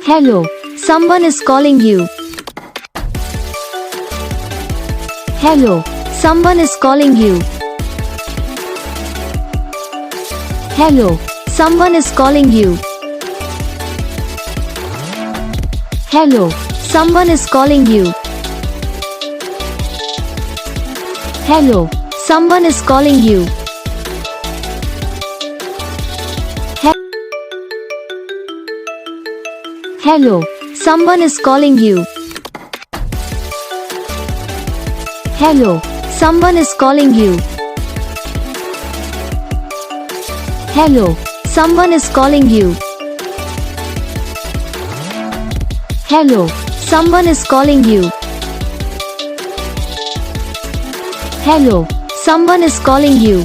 Hello, someone is calling you. Hello, someone is calling you. Hello, someone is calling you. Hello, someone is calling you. Hello, someone is calling you. Hello, someone is calling you. Hello, someone is calling you. Hello, someone is calling you. Hello, someone is calling you. Hello, someone is calling you.